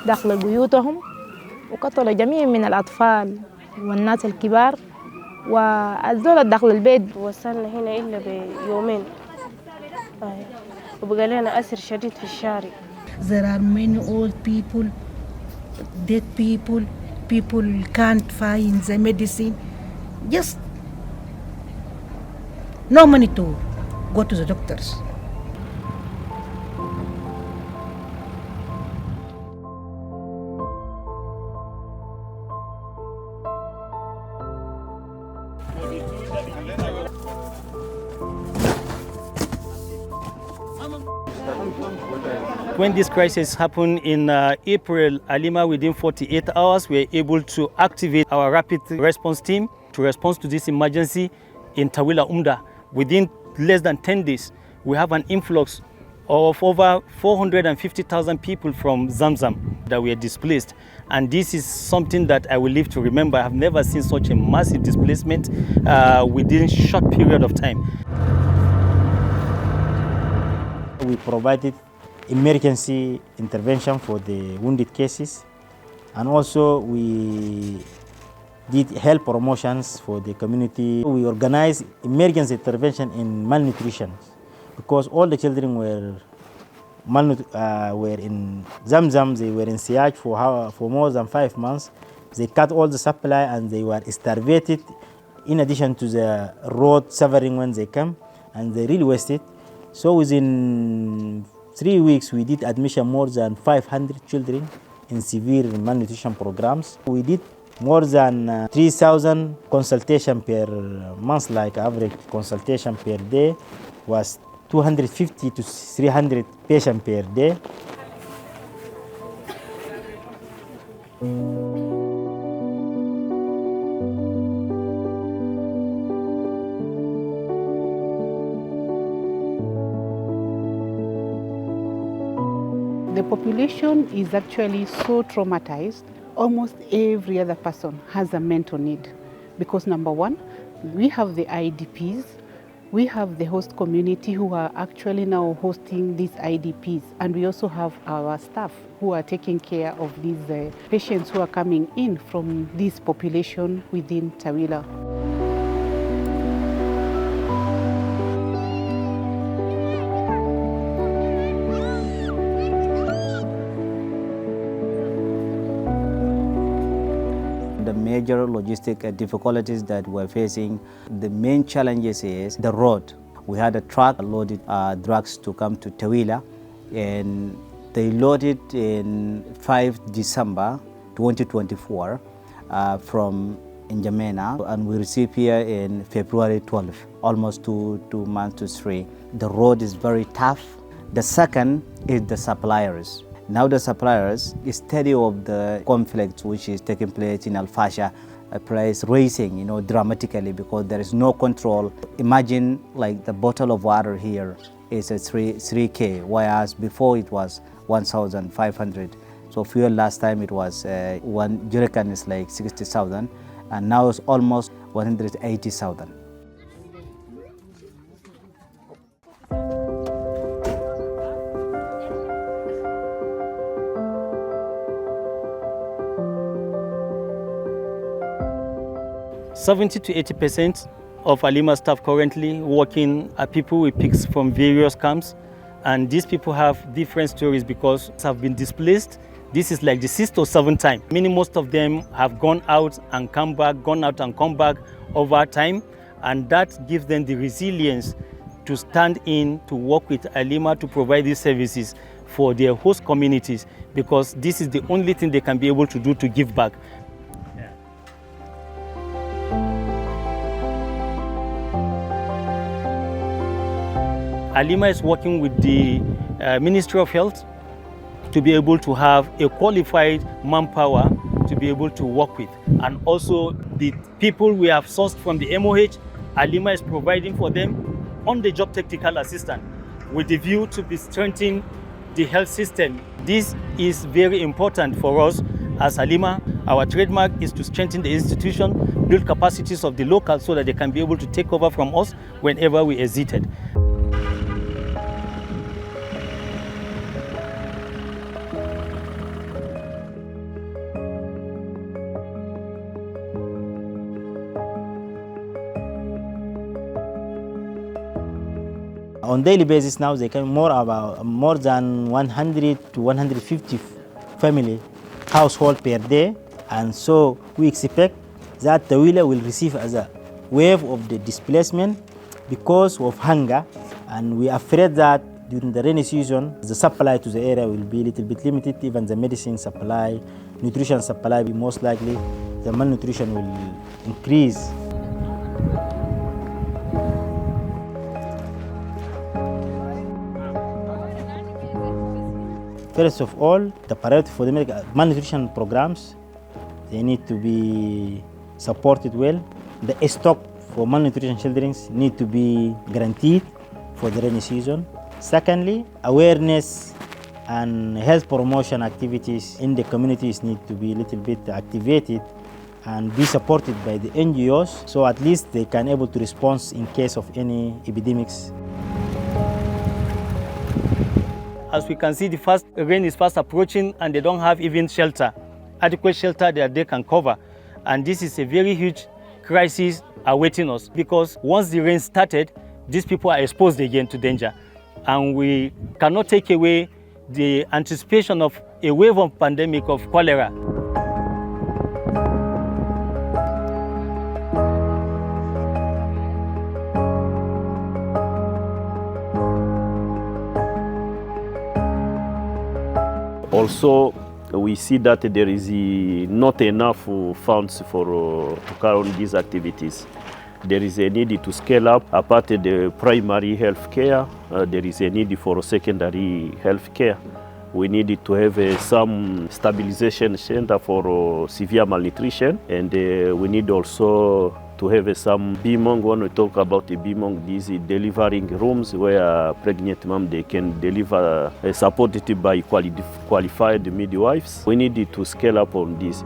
داخل بيوتهم وقتلوا جميع من الأطفال والناس الكبار والزول داخل البيت. وصلنا هنا إلا بيومين وبقى لنا أسر شديد في الشارع. There are many old people, dead people, people can't find the medicine. Just no money to go to the doctors. When this crisis happened in April, ALIMA, within 48 hours, we were able to activate our rapid response team to respond to this emergency in Tawila, Umda. Within less than 10 days, we have an influx of over 450,000 people from Zamzam that were displaced. And this is something that I will live to remember. I have never seen such a massive displacement within a short period of time. We provided emergency intervention for the wounded cases, and also we did health promotions for the community. We organized emergency intervention in malnutrition because all the children were in Zamzam. They were in siege for more than 5 months. They cut all the supply and they were starved, in addition to the road suffering when they came, and they really wasted. So within 3 weeks, we did admission more than 500 children in severe malnutrition programs. We did more than 3,000 consultation per month, like average consultation per day was 250 to 300 patients per day. The population is actually so traumatized. Almost every other person has a mental need because number one, we have the IDPs, we have the host community who are actually now hosting these IDPs, and we also have our staff who are taking care of these patients who are coming in from this population within Tawila. The major logistic difficulties that we're facing, the main challenges is the road. We had a truck loaded drugs to come to Tawila, and they loaded in 5 December 2024 from N'Djamena, and we received here in February 12, almost two months to 3. The road is very tough. The second is the suppliers. Now the suppliers, instead of the conflict which is taking place in Al-Fasha, price rising, dramatically because there is no control. Imagine like the bottle of water here is a 3K, whereas before it was 1,500. So fuel last time it was 1 jerrycan is like 60,000, and now it's almost 180,000. "70 to 80% of ALIMA staff currently working are people with PICs from various camps, and these people have different stories because have been displaced. This is like the 6th or 7th time. Most of them have gone out and come back, gone out and come back over time, and that gives them the resilience to stand in to work with ALIMA to provide these services for their host communities, because this is the only thing they can be able to do to give back. ALIMA is working with the Ministry of Health to be able to have a qualified manpower to be able to work with. And also the people we have sourced from the MOH, ALIMA is providing for them on-the-job technical assistance with the view to be strengthening the health system. This is very important for us as ALIMA. Our trademark is to strengthen the institution, build capacities of the locals so that they can be able to take over from us whenever we exited. On daily basis now, they can more than 100 to 150 family household per day, and so we expect that Tawila will receive as a wave of the displacement because of hunger, and we are afraid that during the rainy season, the supply to the area will be a little bit limited, even the medicine supply, nutrition supply, most likely the malnutrition will increase. First of all, the priority for the malnutrition programs, they need to be supported well. The stock for malnutrition children need to be guaranteed for the rainy season. Secondly, awareness and health promotion activities in the communities need to be a little bit activated and be supported by the NGOs, so at least they can able to respond in case of any epidemics. As we can see, the first rain is fast approaching and they don't have even shelter, adequate shelter that they can cover. And this is a very huge crisis awaiting us, because once the rain started, these people are exposed again to danger. And we cannot take away the anticipation of a wave of pandemic of cholera. Also, we see that there is not enough funds to carry on these activities. There is a need to scale up. Apart from the primary health care, there is a need for secondary health care. We need to have some stabilization center for severe malnutrition, and we need also to have some BMONG. When we talk about the BMONG, these delivering rooms where pregnant mom they can deliver, supported by qualified midwives. We need to scale up on this.